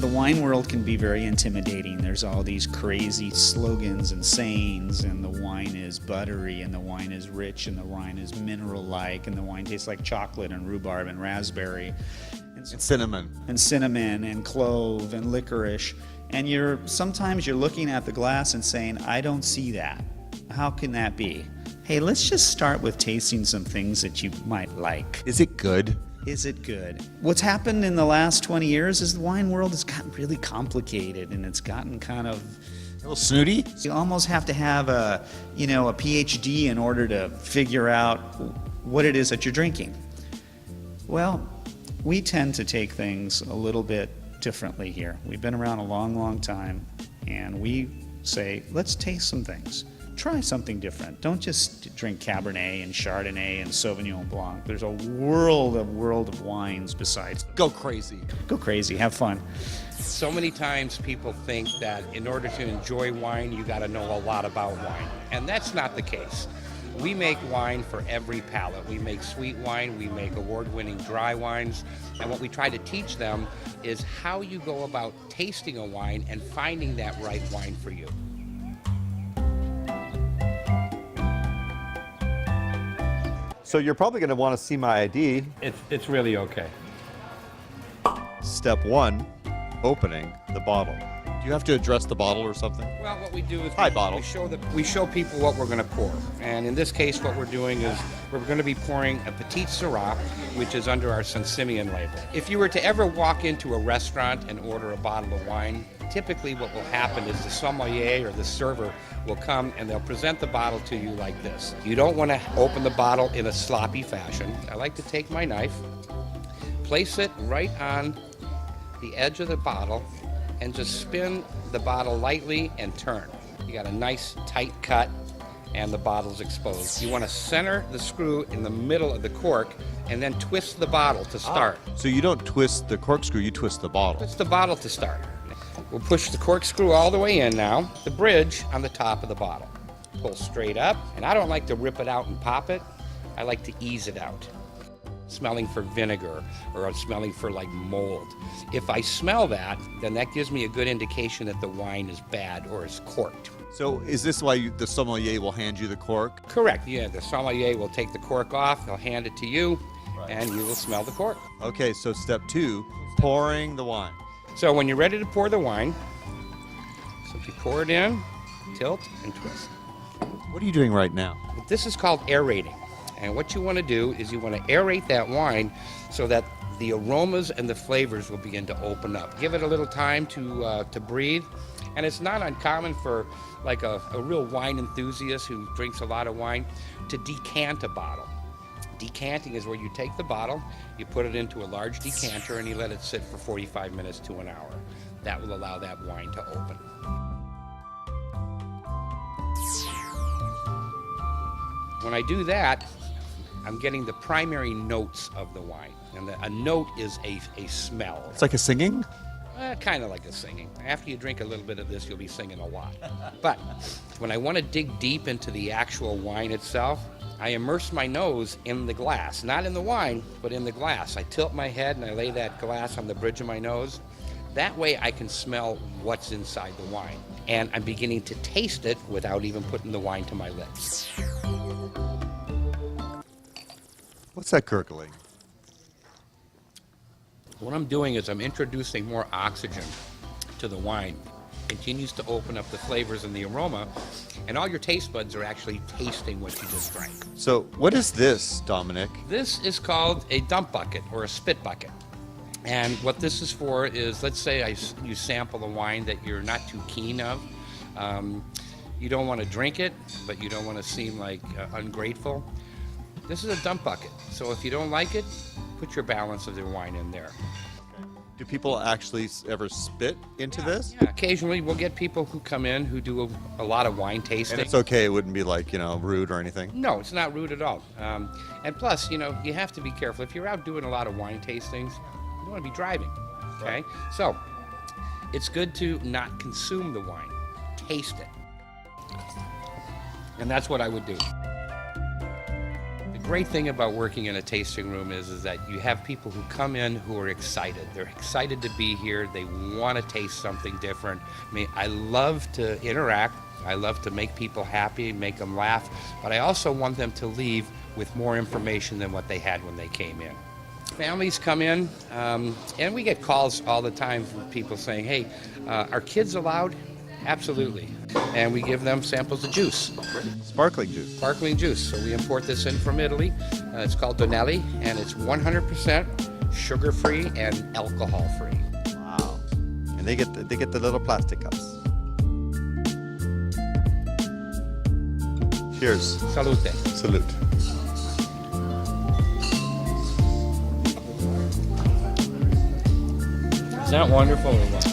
the wine world can be very intimidating. There's all these crazy slogans and sayings, and the wine is buttery, and the wine is rich, and the wine is mineral-like, and the wine tastes like chocolate and rhubarb and raspberry. And cinnamon. And cinnamon and clove and licorice. And sometimes you're looking at the glass and saying, I don't see that. How can that be? Hey, let's just start with tasting some things that you might like. Is it good? Is it good? What's happened in the last 20 years is the wine world has gotten really complicated, and it's gotten kind of A little snooty? You almost have to have a PhD in order to figure out what it is that you're drinking. Well, we tend to take things a little bit differently here. We've been around a long, long time, and we say, let's taste some things. Try something different. Don't just drink Cabernet and Chardonnay and Sauvignon Blanc. There's a world of wines besides. Go crazy. Go crazy. Have fun. So many times people think that in order to enjoy wine, you got to know a lot about wine. And that's not the case. We make wine for every palate. We make sweet wine, we make award-winning dry wines, and what we try to teach them is how you go about tasting a wine and finding that right wine for you. So you're probably going to want to see my ID. It's really okay. Step 1, opening the bottle. Do you have to address the bottle or something? Well, what we do is Hi, bottle. we show people what we're going to pour. And in this case, what we're doing is we're going to be pouring a Petite Syrah, which is under our St. Simeon label. If you were to ever walk into a restaurant and order a bottle of wine, typically what will happen is the sommelier or the server will come and they'll present the bottle to you like this. You don't want to open the bottle in a sloppy fashion. I like to take my knife, place it right on the edge of the bottle, and just spin the bottle lightly and turn. You got a nice tight cut and the bottle's exposed. You want to center the screw in the middle of the cork and then twist the bottle to start. So you don't twist the corkscrew, you twist the bottle. Twist the bottle to start. We'll push the corkscrew all the way in now, the bridge on the top of the bottle. Pull straight up, and I don't like to rip it out and pop it. I like to ease it out. Smelling for vinegar or I'm smelling for like mold. If I smell that, then that gives me a good indication that the wine is bad or is corked. So is this why the sommelier will hand you the cork? Correct. Yeah, the sommelier will take the cork off, he'll hand it to you, and you will smell the cork. Okay, so step 2, pouring the wine. So when you're ready to pour the wine, simply pour it in, tilt, and twist. What are you doing right now? This is called aerating. And what you want to do is you want to aerate that wine so that the aromas and the flavors will begin to open up. Give it a little time to breathe. And it's not uncommon for like a real wine enthusiast who drinks a lot of wine to decant a bottle. Decanting is where you take the bottle, you put it into a large decanter, and you let it sit for 45 minutes to an hour. That will allow that wine to open. When I do that, I'm getting the primary notes of the wine. And a note is a smell. It's like a singing? Kind of like a singing. After you drink a little bit of this, you'll be singing a lot. But when I want to dig deep into the actual wine itself, I immerse my nose in the glass. Not in the wine, but in the glass. I tilt my head and I lay that glass on the bridge of my nose. That way I can smell what's inside the wine. And I'm beginning to taste it without even putting the wine to my lips. What's that gurgling? What I'm doing is I'm introducing more oxygen to the wine. Continues to open up the flavors and the aroma, and all your taste buds are actually tasting what you just drank. So what is this, Dominic? This is called a dump bucket or a spit bucket. And what this is for is, let's say you sample a wine that you're not too keen of. You don't want to drink it, but you don't want to seem like ungrateful. This is a dump bucket. So if you don't like it, put your balance of the wine in there. Do people actually ever spit into this? Yeah, occasionally we'll get people who come in who do a lot of wine tasting. And it's okay, it wouldn't be like, rude or anything? No, it's not rude at all. And plus, you have to be careful. If you're out doing a lot of wine tastings, you don't want to be driving, okay? Right. So, it's good to not consume the wine. Taste it. And that's what I would do. The great thing about working in a tasting room is that you have people who come in who are excited. They're excited to be here. They want to taste something different. I mean, I love to interact. I love to make people happy, make them laugh, but I also want them to leave with more information than what they had when they came in. Families come in, and we get calls all the time from people saying, hey, are kids allowed? Absolutely. And we give them samples of juice. Sparkling juice. Sparkling juice. So we import this in from Italy. It's called Donelli, and it's 100% sugar-free and alcohol-free. Wow. And they get the little plastic cups. Cheers. Salute. Salute. Is that wonderful or what?